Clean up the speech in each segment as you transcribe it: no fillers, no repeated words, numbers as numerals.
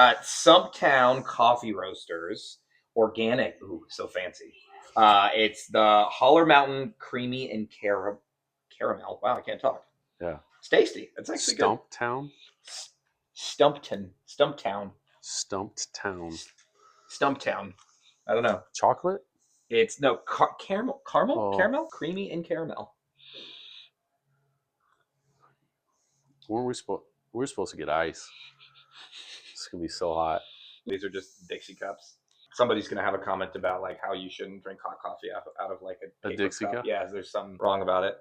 got Stumptown Coffee Roasters, organic. Ooh, so fancy. It's the Holler Mountain Creamy and Caramel. Wow, I can't talk. Yeah. It's tasty. It's actually good. Stumptown? Stumptown. Stumptown. I don't know. Chocolate? It's no caramel. Oh. Caramel, creamy and caramel. We're supposed to get ice. It's gonna be so hot. These are just Dixie cups. Somebody's gonna have a comment about like how you shouldn't drink hot coffee out of like a Dixie cup. Yeah, there's something wrong about it.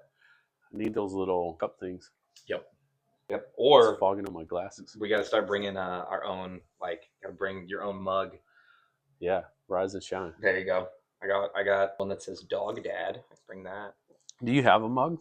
I need those little cup things. Yep. Or it's fogging up my glasses. We got to start bringing our own. Like, gotta bring your own mug. Yeah, rise and shine. There you go. I got one that says Dog Dad. Let's bring that. Do you have a mug?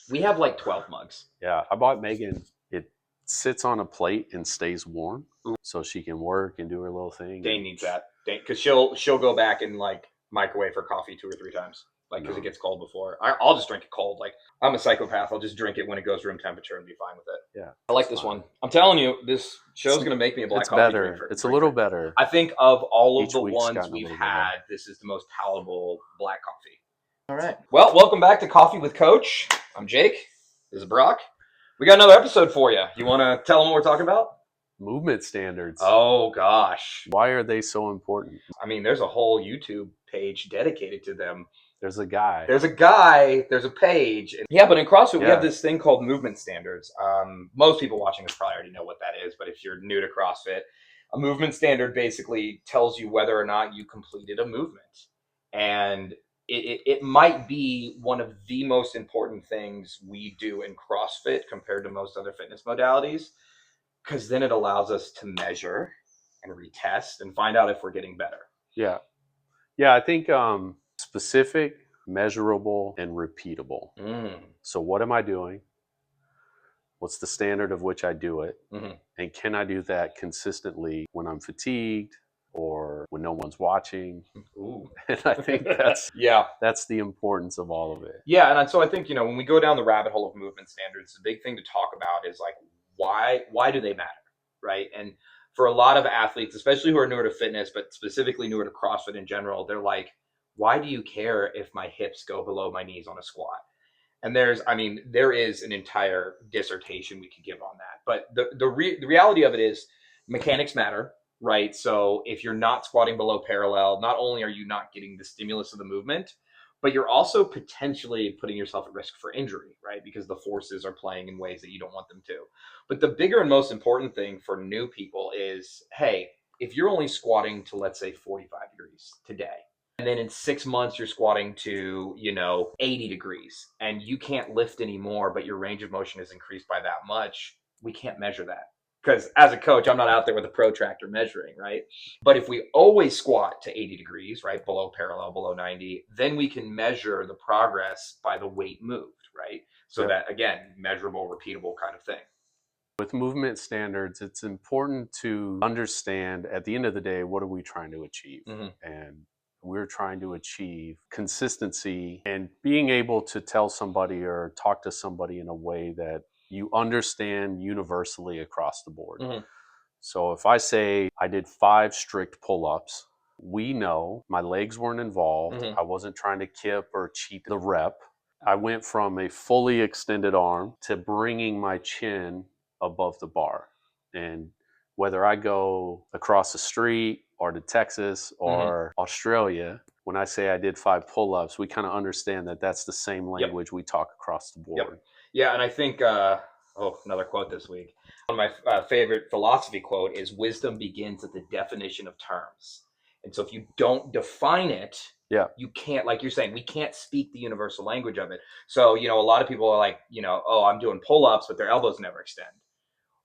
We have like 12 mugs. Yeah, I bought Megan. It sits on a plate and stays warm, so she can work and do her little thing. Dane needs that, because she'll go back and like microwave her coffee 2 or 3 times, like because it gets cold before. I'll just drink it cold. Like, I'm a psychopath. I'll just drink it when it goes room temperature and be fine with it. Yeah, I like this one. I'm telling you, this show's gonna make me a black coffee. It's better. It's a little better. I think of all of the ones we've had, this is the most palatable black coffee. All right. Well, welcome back to Coffee with Coach. I'm Jake. This is Brock. We got another episode for you. You want to tell them what we're talking about? Movement standards. Oh, gosh. Why are they so important? I mean, there's a whole YouTube page dedicated to them. There's a guy. There's a page. Yeah, but in CrossFit, we have this thing called movement standards. Most people watching this probably already know what that is, but if you're new to CrossFit, a movement standard basically tells you whether or not you completed a movement. And it might be one of the most important things we do in CrossFit compared to most other fitness modalities, because then it allows us to measure and retest and find out if we're getting better. Yeah. I think specific, measurable, and repeatable. So what am I doing? What's the standard of which I do it? Mm-hmm. And can I do that consistently when I'm fatigued or when no one's watching? Ooh. And I think that's that's the importance of all of it. Yeah, and so I think, when we go down the rabbit hole of movement standards, the big thing to talk about is like, why do they matter, right? And for a lot of athletes, especially who are newer to fitness, but specifically newer to CrossFit in general, they're like, why do you care if my hips go below my knees on a squat? And there is an entire dissertation we could give on that. But the reality of it is mechanics matter, right? So if you're not squatting below parallel, not only are you not getting the stimulus of the movement, but you're also potentially putting yourself at risk for injury, right? Because the forces are playing in ways that you don't want them to. But the bigger and most important thing for new people is, hey, if you're only squatting to, let's say, 45 degrees today, and then in 6 months you're squatting to, 80 degrees, and you can't lift anymore, but your range of motion is increased by that much, we can't measure that. Because as a coach, I'm not out there with a protractor measuring, right? But if we always squat to 80 degrees, right, below parallel, below 90, then we can measure the progress by the weight moved, right? So that, again, measurable, repeatable kind of thing. With movement standards, it's important to understand at the end of the day, what are we trying to achieve? Mm-hmm. And we're trying to achieve consistency and being able to tell somebody or talk to somebody in a way that you understand universally across the board. Mm-hmm. So if I say I did 5 strict pull-ups, we know my legs weren't involved. Mm-hmm. I wasn't trying to kip or cheat the rep. I went from a fully extended arm to bringing my chin above the bar. And whether I go across the street or to Texas or Australia, when I say I did 5 pull-ups, we kind of understand that that's the same language we talk across the board. Yep. Yeah, and I think, another quote this week. One of my favorite philosophy quote is, wisdom begins at the definition of terms. And so if you don't define it, you can't, like you're saying, we can't speak the universal language of it. So, a lot of people are like, I'm doing pull-ups, but their elbows never extend.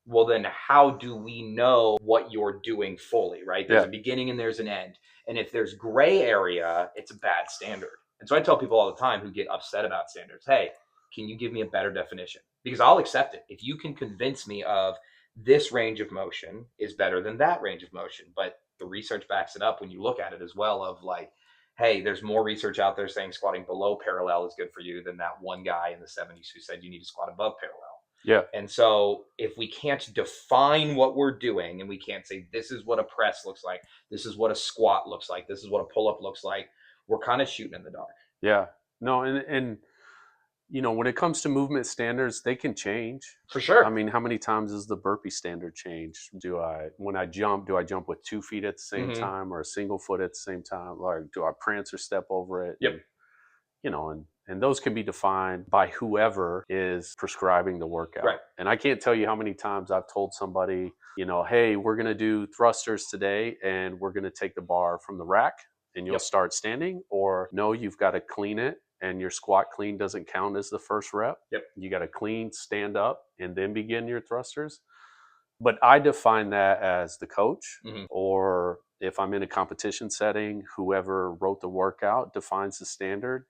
Well, then how do we know what you're doing fully, right? There's a beginning and there's an end. And if there's gray area, it's a bad standard. And so I tell people all the time who get upset about standards, hey, can you give me a better definition? Because I'll accept it. If you can convince me of this range of motion is better than that range of motion, but the research backs it up when you look at it as well, of like, hey, there's more research out there saying squatting below parallel is good for you than that one guy in the 70s who said you need to squat above parallel. Yeah. And so if we can't define what we're doing, and we can't say, this is what a press looks like, this is what a squat looks like, this is what a pull-up looks like, we're kind of shooting in the dark. Yeah. No, and when it comes to movement standards, they can change. For I sure. mean, how many times does the burpee standard change? When I jump, do I jump with 2 feet at the same Mm-hmm. time or a single foot at the same time? Or do I prance or step over it? Yep. And those can be defined by whoever is prescribing the workout. Right. And I can't tell you how many times I've told somebody, hey, we're going to do thrusters today and we're going to take the bar from the rack and you'll Yep. start standing, or no, you've got to clean it and your squat clean doesn't count as the first rep. Yep. You got to clean, stand up, and then begin your thrusters. But I define that as the coach, Mm-hmm. or if I'm in a competition setting, whoever wrote the workout defines the standard.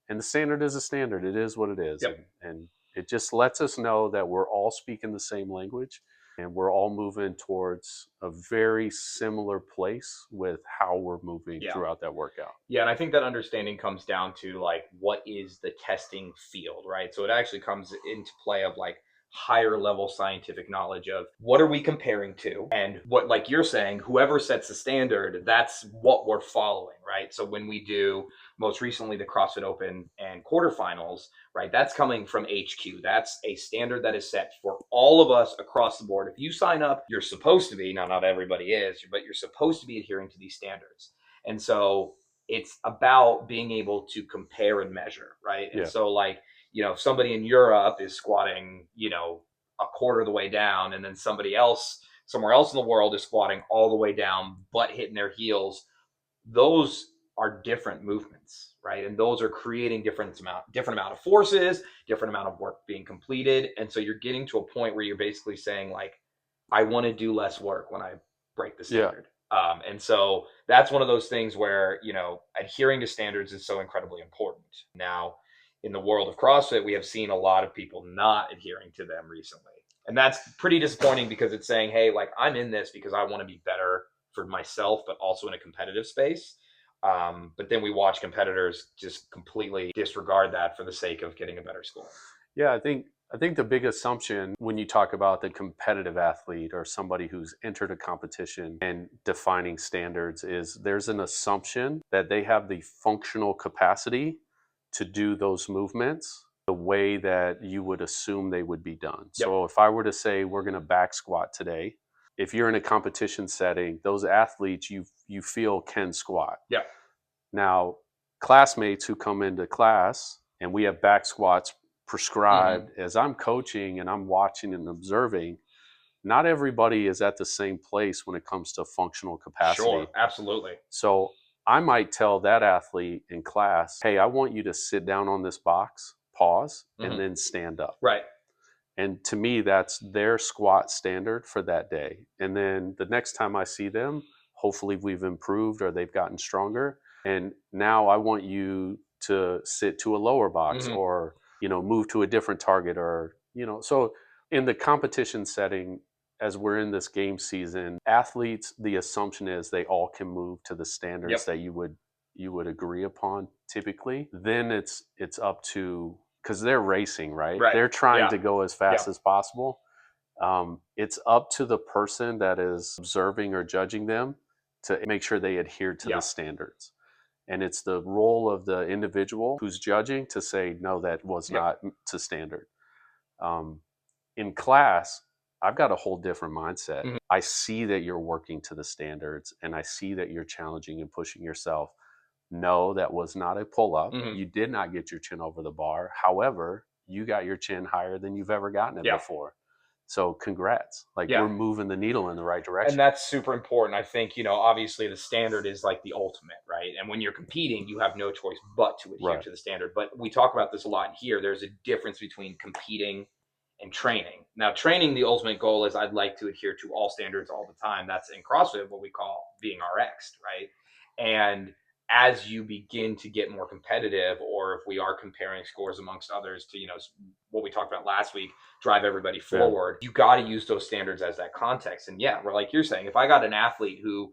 And the standard is a standard. It is what it is. Yep. And it just lets us know that we're all speaking the same language and we're all moving towards a very similar place with how we're moving throughout that workout. Yeah, and I think that understanding comes down to like, what is the testing field, right? So it actually comes into play of like higher level scientific knowledge of what are we comparing to, and what, like you're saying, whoever sets the standard, that's what we're following, right? So when we do most recently the CrossFit Open and quarterfinals, right, that's coming from HQ. That's a standard that is set for all of us across the board. If you sign up, you're supposed to be, now not everybody is, but you're supposed to be adhering to these standards. And so it's about being able to compare and measure, right? And so like, if somebody in Europe is squatting, a quarter of the way down, and then somebody else somewhere else in the world is squatting all the way down, but hitting their heels, those are different movements, right? And those are creating different amount of forces, different amount of work being completed. And so you're getting to a point where you're basically saying like, I want to do less work when I break the standard. And so that's one of those things where, adhering to standards is so incredibly important. Now, in the world of CrossFit, we have seen a lot of people not adhering to them recently. And that's pretty disappointing, because it's saying, hey, like, I'm in this because I want to be better for myself, but also in a competitive space. But then we watch competitors just completely disregard that for the sake of getting a better score. Yeah, I think the big assumption when you talk about the competitive athlete or somebody who's entered a competition and defining standards is there's an assumption that they have the functional capacity to do those movements the way that you would assume they would be done. Yep. So if I were to say we're going to back squat today, if you're in a competition setting, those athletes you feel can squat. Yeah. Now, classmates who come into class and we have back squats prescribed, as I'm coaching and I'm watching and observing, not everybody is at the same place when it comes to functional capacity. Sure, absolutely. So I might tell that athlete in class, hey, I want you to sit down on this box, pause, and then stand up. Right. And to me, that's their squat standard for that day. And then the next time I see them, hopefully we've improved or they've gotten stronger. And now I want you to sit to a lower box or move to a different target, or so in the competition setting, as we're in this game season, athletes, the assumption is they all can move to the standards that you would agree upon typically. Then it's up to, because they're racing, right? They're trying to go as fast as possible. It's up to the person that is observing or judging them to make sure they adhere to the standards. And it's the role of the individual who's judging to say, no, that was not to standard. In class, I've got a whole different mindset. I see that you're working to the standards and I see that you're challenging and pushing yourself. No, that was not a pull-up. You did not get your chin over the bar. However, you got your chin higher than you've ever gotten it before. So congrats. We're moving the needle in the right direction. And that's super important. I think, obviously the standard is like the ultimate, right? And when you're competing, you have no choice but to adhere to the standard. But we talk about this a lot here. There's a difference between competing and training. Now, training, the ultimate goal is I'd like to adhere to all standards all the time. That's in CrossFit what we call being RX'd, right? And as you begin to get more competitive, or if we are comparing scores amongst others to, what we talked about last week, drive everybody forward, you got to use those standards as that context. And we're like you're saying, if I got an athlete who,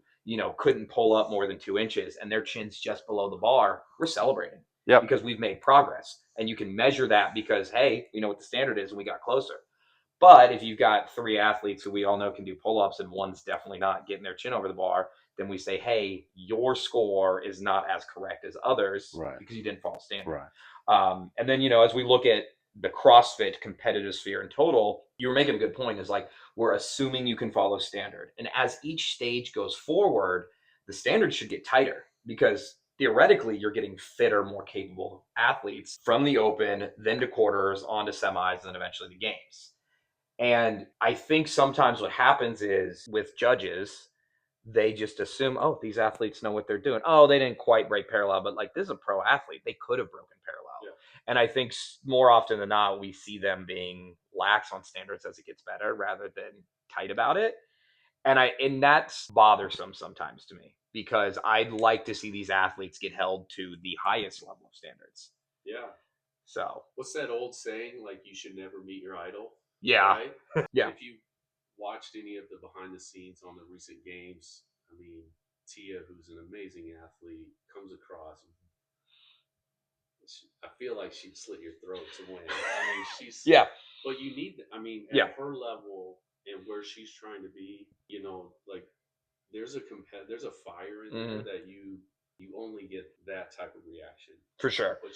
couldn't pull up more than 2 inches and their chin's just below the bar, we're celebrating because we've made progress. And you can measure that because, hey, we know what the standard is and we got closer. But if you've got three athletes who we all know can do pull-ups and one's definitely not getting their chin over the bar, then we say, hey, your score is not as correct as others Right. because you didn't follow standard. Right. And then, as we look at the CrossFit competitive sphere in total, you were making a good point, is like, we're assuming you can follow standard. And as each stage goes forward, the standards should get tighter because theoretically you're getting fitter, more capable athletes from the open, then to quarters, on to semis, and then eventually the games. And I think sometimes what happens is with judges, they just assume, oh, these athletes know what they're doing. Oh, they didn't quite break parallel, but like, this is a pro athlete. They could have broken parallel. Yeah. And I think more often than not, we see them being lax on standards as it gets better rather than tight about it. And that's bothersome sometimes to me because I'd like to see these athletes get held to the highest level of standards. Yeah. So what's that old saying? Like, you should never meet your idol. Yeah. Right? Yeah. If you watched any of the behind the scenes on the recent games, I mean, Tia, who's an amazing athlete, comes across. I feel like she'd slit your throat to win. I mean, she's Yeah. But you need. I mean, at Yeah. her level and where she's trying to be, like, there's a fire in there that you only get that type of reaction. For sure. But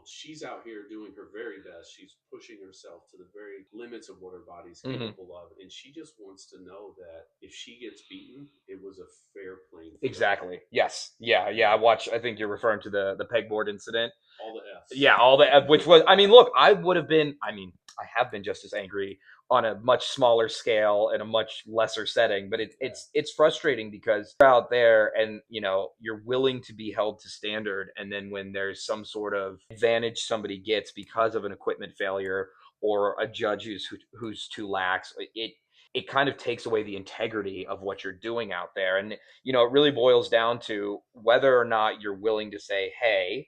she's out here doing her very best. She's pushing herself to the very limits of what her body's capable of, and she just wants to know that if she gets beaten, it was a fair playing field. Exactly. Yes. Yeah. I think you're referring to the pegboard incident. All the F's. Yeah, all the which was, I mean, look, I have been just as angry on a much smaller scale and a much lesser setting, but it's frustrating because you're out there and you're willing to be held to standard, and then when there's some sort of advantage somebody gets because of an equipment failure or a judge who's too lax, it kind of takes away the integrity of what you're doing out there. And it really boils down to whether or not you're willing to say, hey,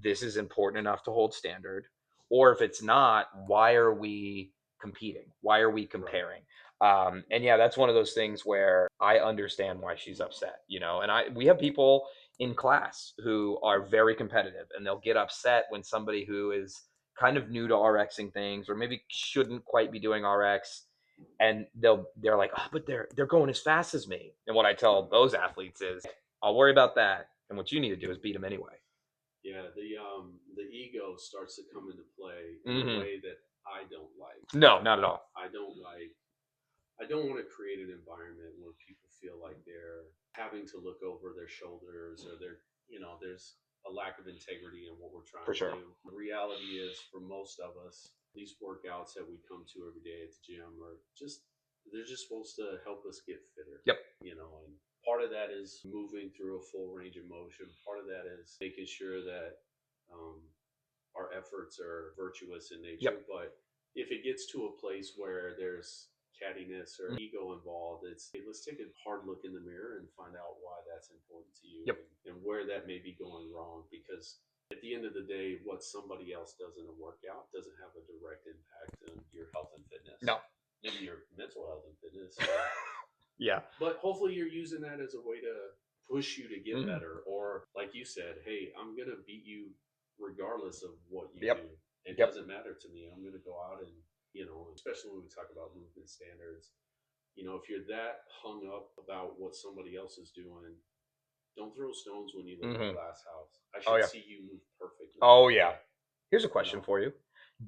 this is important enough to hold standard, or if it's not, why are we competing? Why are we comparing? And yeah, that's one of those things where I understand why she's upset, and we have people in class who are very competitive and they'll get upset when somebody who is kind of new to RXing things or maybe shouldn't quite be doing RX, and they're like, oh, but they're going as fast as me. And what I tell those athletes is, I'll worry about that, and what you need to do is beat them anyway. Yeah, the ego starts to come into play in a way that I don't like. No, not at all. I don't want to create an environment where people feel like they're having to look over their shoulders, or there's a lack of integrity in what we're trying to do. The reality is, for most of us, these workouts that we come to every day at the gym they're just supposed to help us get fitter. Yep. And part of that is moving through a full range of motion. Part of that is making sure that our efforts are virtuous in nature. Yep. But if it gets to a place where there's cattiness or ego involved, let's take a hard look in the mirror and find out why that's important to you. Yep. and where that may be going wrong, because at the end of the day, what somebody else does in a workout doesn't have a direct impact on your health and fitness. No. Maybe your mental health and fitness. Yeah. But hopefully you're using that as a way to push you to get better. Or like you said, hey, I'm going to beat you regardless of what you do. It doesn't matter to me. I'm going to go out and, especially when we talk about movement standards, if you're that hung up about what somebody else is doing, don't throw stones when you live in a glass house. I should see you move perfectly. Oh, yeah. Here's a question for you.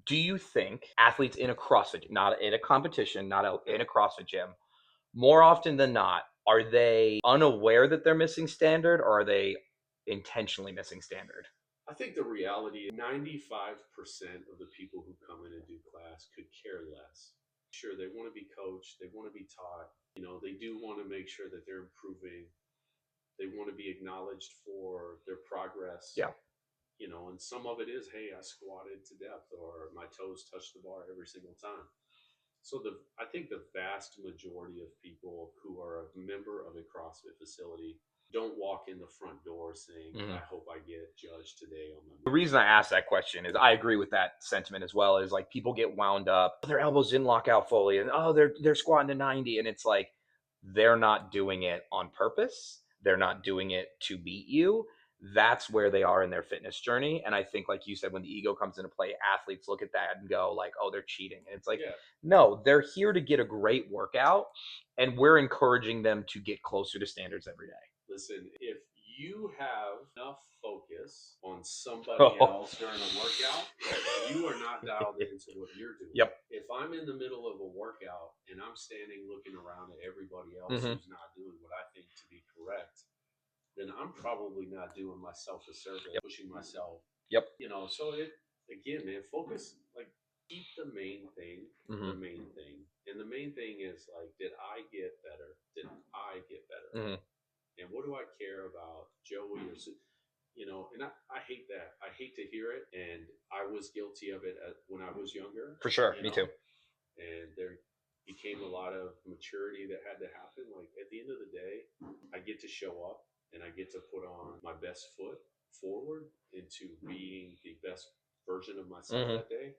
Do you think athletes in a CrossFit, not in a competition, in a CrossFit gym, more often than not, are they unaware that they're missing standard, or are they intentionally missing standard? I think the reality is 95% of the people who come in and do class could care less. Sure, they want to be coached, they want to be taught, they do want to make sure that they're improving. They want to be acknowledged for their progress. Yeah. And some of it is, hey, I squatted to depth, or my toes touched the bar every single time. So I think the vast majority of people who are a member of a CrossFit facility don't walk in the front door saying, I hope I get judged today on the reason I asked that question is I agree with that sentiment as well. Is like, people get wound up, their elbows didn't lock out fully, and they're squatting to 90, and it's like, they're not doing it on purpose. They're not doing it to beat you. that's where they are in their fitness journey. And I think, like you said, when the ego comes into play, athletes look at that and go like, oh, they're cheating. And it's like, Yeah. no, they're here to get a great workout, and we're encouraging them to get closer to standards every day. Listen, if you have enough focus on somebody Oh, else during a workout, you are not dialed into what you're doing. yep. If I'm in the middle of a workout and I'm standing looking around at everybody else Mhm. who's not doing what I think to be correct, then I'm probably not doing myself a service, Yep. pushing myself. Yep. So it again, man, focus, like, keep the main thing the Mhm. main thing. And the main thing is, like, did I get better? Did I get better? Mhm. And what do I care about Joey or and I hate that. I hate to hear it. And I was guilty of it when I was younger, For sure. Me too. and there became a lot of maturity that had to happen. Like, at the end of the day, I get to show up and I get to put on my best foot forward into being the best version of myself Mhm. that day.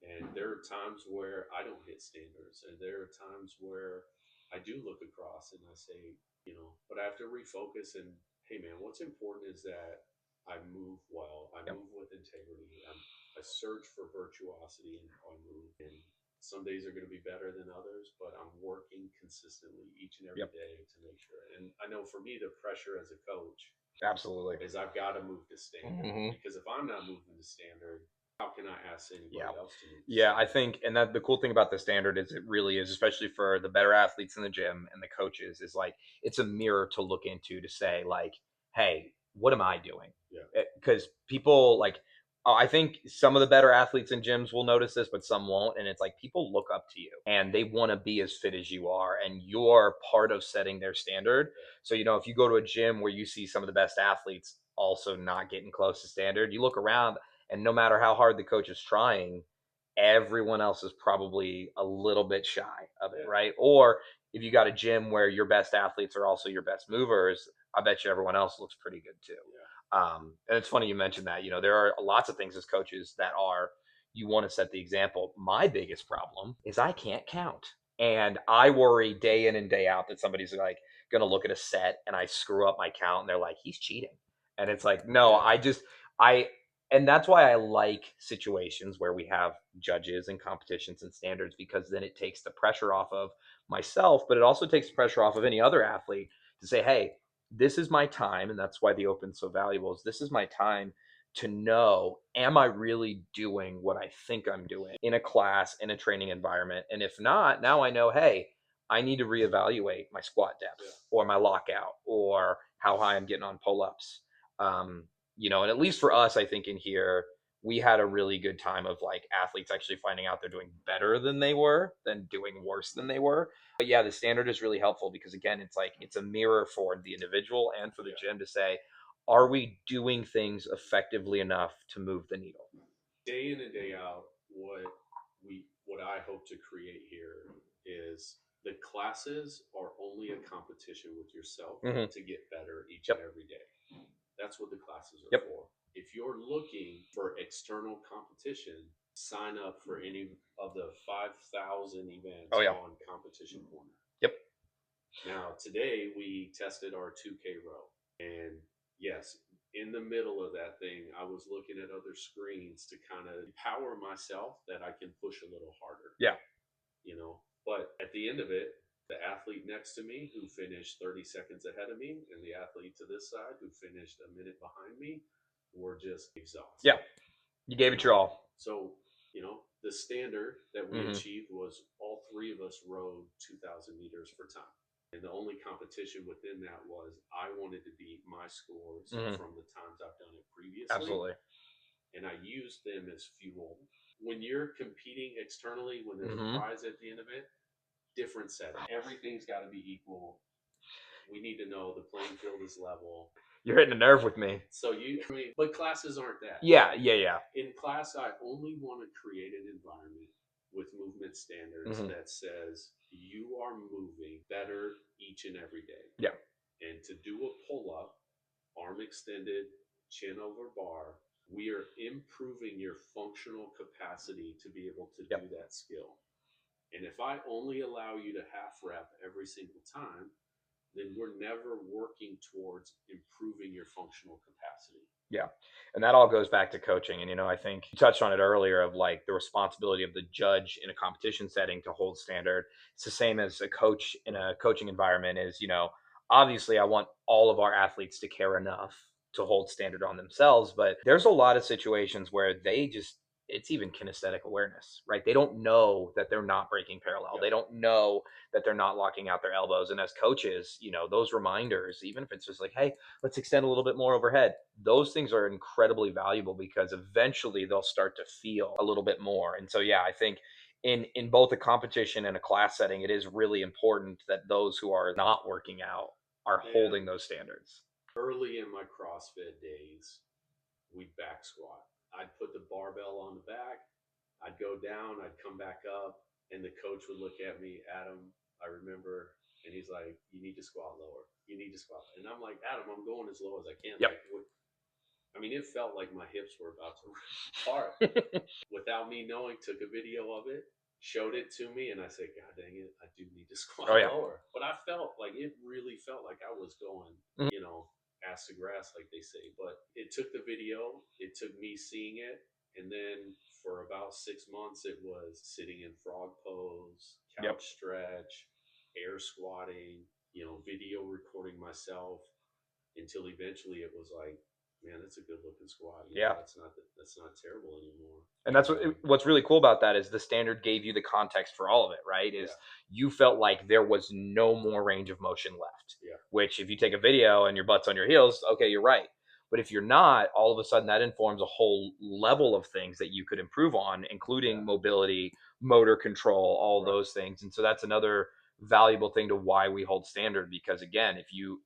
And there are times where I don't hit standards, and there are times where I do look across and I say, but I have to refocus. And hey, man, what's important is that I move well, I Yep. move with integrity, I search for virtuosity in how I move. And some days are going to be better than others, but I'm working consistently each and every Yep. day to make sure. And I know for me, the pressure as a coach Absolutely. is I've got to move to standard, Mhm. because if I'm not moving to standard, how can I ask Yeah. anybody else to move to Yeah, I standard? think, and that the cool thing about the standard is it really is, especially for the better athletes in the gym and the coaches, is like it's a mirror to look into to say like, hey, what am I doing? Yeah. Because people like, I think some of the better athletes in gyms will notice this, but some won't. And it's like people look up to you and they want to be as fit as you are, and you're part of setting their standard. So if you go to a gym where you see some of the best athletes also not getting close to standard, you look around, and no matter how hard the coach is trying, everyone else is probably a little bit shy of it, Yeah. right? Or if you got a gym where your best athletes are also your best movers, I bet you everyone else looks pretty good too. Yeah. And it's funny you mentioned that. There are lots of things as coaches that are, you want to set the example. My biggest problem is I can't count. And I worry day in and day out that somebody's like going to look at a set and I screw up my count and they're like, he's cheating. And it's like, no, Yeah. I, and that's why I like situations where we have judges and competitions and standards, because then it takes the pressure off of myself, but it also takes the pressure off of any other athlete to say, hey, this is my time. And that's why the open's so valuable, is this is my time to know, am I really doing what I think I'm doing in a class, in a training environment? And if not, now I know, hey, I need to reevaluate my squat depth or my lockout or how high I'm getting on pull-ups. And at least for us, I think in here, we had a really good time of like athletes actually finding out they're doing better than they were than doing worse than they were. But yeah, the standard is really helpful because again, it's like it's a mirror for the individual and for the gym to say, are we doing things effectively enough to move the needle? Day in and day out, what I hope to create here is the classes are only a competition with yourself Mm-hmm. to get better each Yep. and every day. That's what the classes are Yep. for. If you're looking for external competition, sign up for any of the 5,000 events Oh yeah. on Competition Corner. Yep. Now, today we tested our 2K row. And yes, in the middle of that thing, I was looking at other screens to kind of empower myself that I can push a little harder. Yeah. But at the end of it, the athlete next to me who finished 30 seconds ahead of me and the athlete to this side who finished a minute behind me were just exhausted. Yeah. You gave it your all. So, the standard that we Mm-hmm. achieved was all three of us rode 2,000 meters for time. And the only competition within that was I wanted to beat my scores from the times I've done it previously. Absolutely. And I used them as fuel. When you're competing externally, when there's a prize at the end of it, different setting. Everything's got to be equal. We need to know the playing field is level. You're hitting a nerve with me. So but classes aren't that. Yeah. In class, I only want to create an environment with movement standards that says you are moving better each and every day. Yeah. And to do a pull up, arm extended, chin over bar, we are improving your functional capacity to be able to do that skill. And if I only allow you to half rep every single time, then we're never working towards improving your functional capacity. Yeah. And that all goes back to coaching. And, I think you touched on it earlier of like the responsibility of the judge in a competition setting to hold standard. It's the same as a coach in a coaching environment is, obviously I want all of our athletes to care enough to hold standard on themselves. But there's a lot of situations where it's even kinesthetic awareness, right? They don't know that they're not breaking parallel. Yeah. They don't know that they're not locking out their elbows. And as coaches, those reminders, even if it's just like, hey, let's extend a little bit more overhead, those things are incredibly valuable because eventually they'll start to feel a little bit more. And so, yeah, I think in both a competition and a class setting, it is really important that those who are not working out are holding those standards. Early in my CrossFit days, we'd back squat. I'd put the barbell on the back, I'd go down, I'd come back up, and the coach would look at me, Adam, I remember, and he's like, you need to squat lower. You need to squat. And I'm like, Adam, I'm going as low as I can. Yep. It felt like my hips were about to rip apart. Without me knowing, took a video of it, showed it to me, and I said, God dang it, I do need to squat lower. But I felt like it really felt like I was going, ass to grass, like they say. But it took the video, it took me seeing it, and then for about 6 months, it was sitting in frog pose, couch stretch, air squatting, video recording myself, until eventually it was like, man, that's a good looking squat. That's not terrible anymore. And that's what's really cool about that is the standard gave you the context for all of it, right? Is you felt like there was no more range of motion left. Yeah. Which if you take a video and your butt's on your heels, okay, you're right. But if you're not, all of a sudden that informs a whole level of things that you could improve on, including mobility, motor control, all those things. And so that's another valuable thing to why we hold standard, because again, if you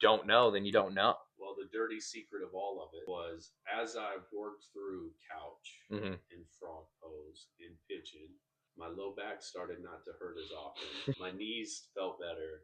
don't know, then you don't know. Well, the dirty secret of all of it was, as I worked through couch and frog pose and pigeon, my low back started not to hurt as often. My knees felt better.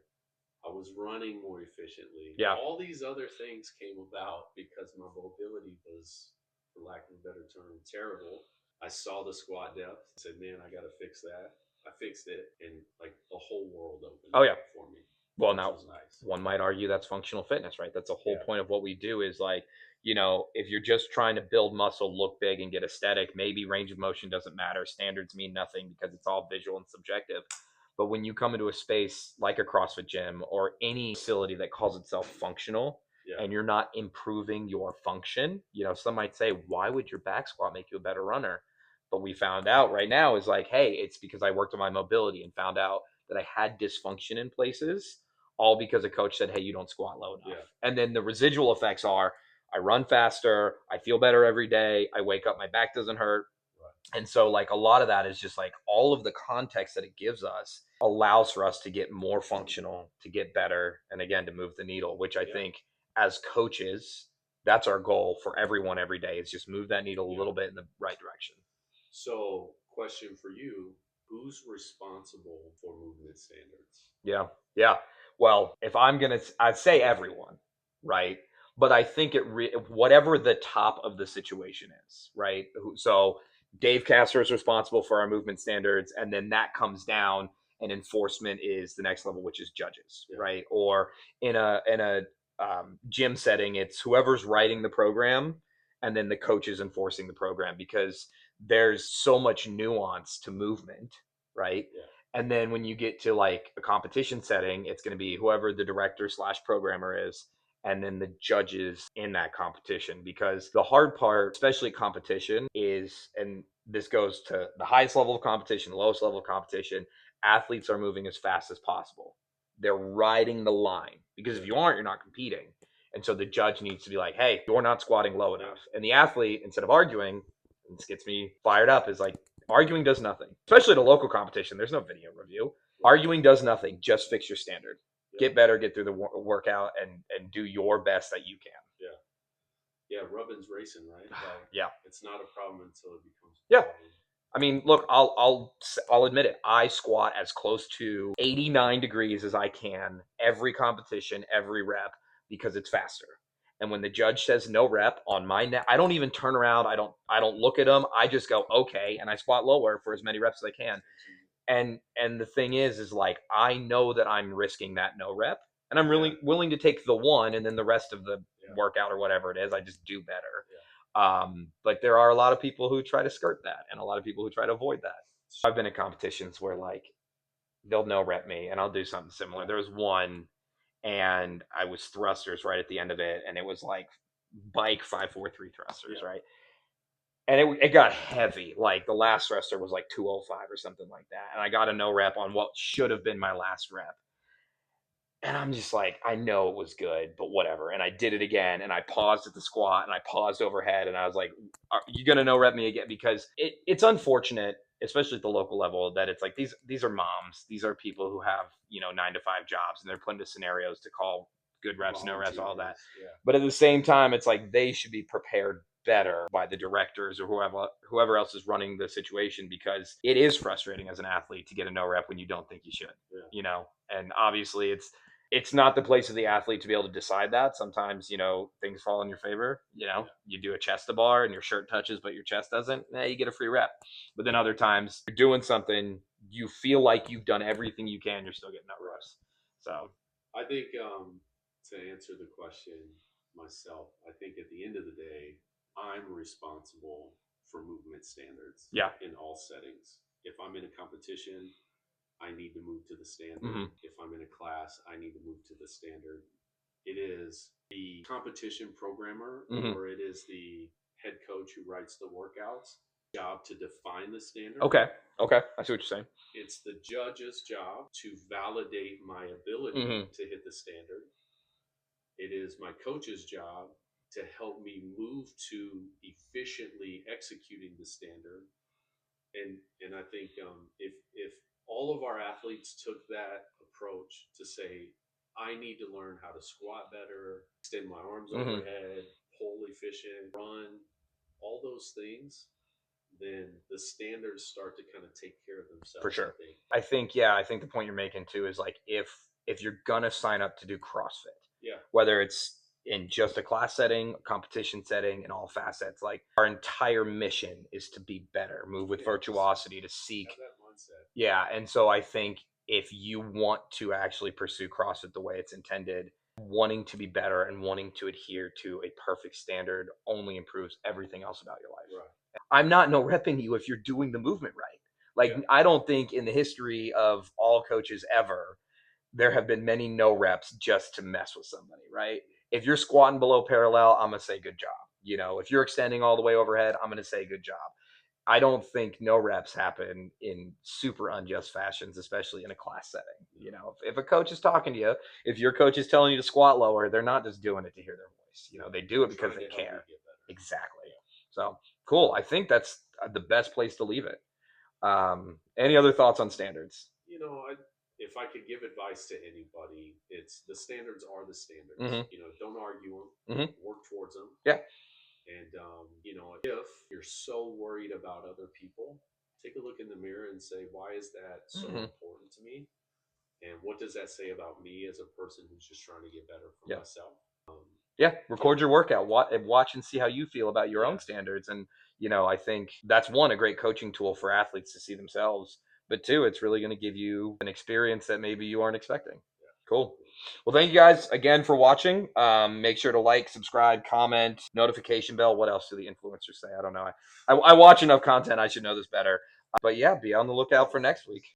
I was running more efficiently. Yeah. All these other things came about because my mobility was, for lack of a better term, terrible. I saw the squat depth, said, man, I got to fix that. I fixed it, and like the whole world opened up for me. Well, now, one might argue that's functional fitness, right? That's the whole point of what we do is like, if you're just trying to build muscle, look big, and get aesthetic, maybe range of motion doesn't matter. Standards mean nothing because it's all visual and subjective. But when you come into a space like a CrossFit gym or any facility that calls itself functional, and you're not improving your function, some might say, why would your back squat make you a better runner? But we found out right now is like, hey, it's because I worked on my mobility and found out that I had dysfunction in places, all because a coach said, hey, you don't squat low enough. Yeah. And then the residual effects are I run faster, I feel better every day, I wake up, my back doesn't hurt. Right. And so like a lot of that is just like all of the context that it gives us allows for us to get more functional, to get better, and again, to move the needle, which I think as coaches, that's our goal for everyone every day, is just move that needle a little bit in the right direction. So, question for you, who's responsible for movement standards? Yeah. Well, if I'd say everyone, right? But I think whatever the top of the situation is, right? So Dave Castor is responsible for our movement standards, and then that comes down, and enforcement is the next level, which is judges, right? Or in a gym setting, it's whoever's writing the program, and then the coach is enforcing the program, because there's so much nuance to movement, right? Yeah. And then when you get to like a competition setting, it's going to be whoever the director / programmer is, and then the judges in that competition. Because the hard part, especially competition, is, and this goes to the highest level of competition, the lowest level of competition, athletes are moving as fast as possible. They're riding the line, because if you aren't, you're not competing. And so the judge needs to be like, hey, you're not squatting low enough. And the athlete, instead of arguing, this gets me fired up, is like, arguing does nothing, especially at a local competition. There's no video review. Arguing does nothing. Just fix your standard. Get better, get through the workout, and do your best that you can. Yeah, rubbin's racing, right? Like, it's not a problem until it becomes a problem. I mean, look, I'll admit it. I squat as close to 89 degrees as I can every competition, every rep, because it's faster. And when the judge says no rep on my neck, I don't even turn around. I don't look at them. I just go, okay, and I squat lower for as many reps as I can. And the thing is like, I know that I'm risking that no rep, and I'm really willing to take the one, and then the rest of the workout or whatever it is, I just do better. But there are a lot of people who try to skirt that, and a lot of people who try to avoid that. I've been in competitions where like they'll no rep me, and I'll do something similar. There was one, and I was thrusters right at the end of it, and it was like bike 5-4-3 thrusters, right? And it got heavy. Like the last thruster was like 205 or something like that, and I got a no rep on what should have been my last rep. And I'm just like, I know it was good, but whatever. And I did it again, and I paused at the squat, and I paused overhead, and I was like, "Are you gonna no rep me again?" Because it's unfortunate, especially at the local level, that it's like these are moms, these are people who have 9 to 5 jobs, and they're put into scenarios to call good reps, no reps, all that. But at the same time, it's like they should be prepared better by the directors or whoever else is running the situation, because it is frustrating as an athlete to get a no rep when you don't think you should. And obviously it's not the place of the athlete to be able to decide that. Sometimes, things fall in your favor. You do a chest to bar and your shirt touches, but your chest doesn't. You get a free rep. But then other times you're doing something, you feel like you've done everything you can, you're still getting no reps. So I think to answer the question myself, I think at the end of the day, I'm responsible for movement standards in all settings. If I'm in a competition, I need to move to the standard. If I'm in a class, I need to move to the standard. It is the competition programmer or it is the head coach who writes the workouts job to define the standard. Okay. I see what you're saying. It's the judge's job to validate my ability to hit the standard. It is my coach's job to help me move to efficiently executing the standard. And I think if all of our athletes took that approach to say, I need to learn how to squat better, extend my arms overhead, pull efficient, run, all those things, then the standards start to kind of take care of themselves. For sure. I think the point you're making too is like if you're gonna sign up to do CrossFit, whether it's in just a class setting, a competition setting, in all facets, like our entire mission is to be better, move with virtuosity, to seek that mindset. And so I think if you want to actually pursue CrossFit the way it's intended, wanting to be better and wanting to adhere to a perfect standard only improves everything else about your life. Right. I'm not no repping you if you're doing the movement right. Like I don't think in the history of all coaches ever there have been many no reps just to mess with somebody, right? If you're squatting below parallel, I'm gonna say good job. If you're extending all the way overhead, I'm gonna say good job. I don't think no reps happen in super unjust fashions, especially in a class setting. If a coach is talking to you, if your coach is telling you to squat lower, they're not just doing it to hear their voice. They do it because they care. Exactly. So cool. I think that's the best place to leave it. Any other thoughts on standards? If I could give advice to anybody, it's the standards are the standards. Don't argue them. Work towards them. Yeah. And if you're so worried about other people, take a look in the mirror and say, why is that so important to me? And what does that say about me as a person who's just trying to get better for myself? Record your workout. Watch and see how you feel about your own standards. And I think that's one, a great coaching tool for athletes to see themselves. But two, it's really going to give you an experience that maybe you aren't expecting. Cool. Well, thank you guys again for watching. Make sure to like, subscribe, comment, notification bell. What else do the influencers say? I don't know. I watch enough content. I should know this better. But yeah, be on the lookout for next week.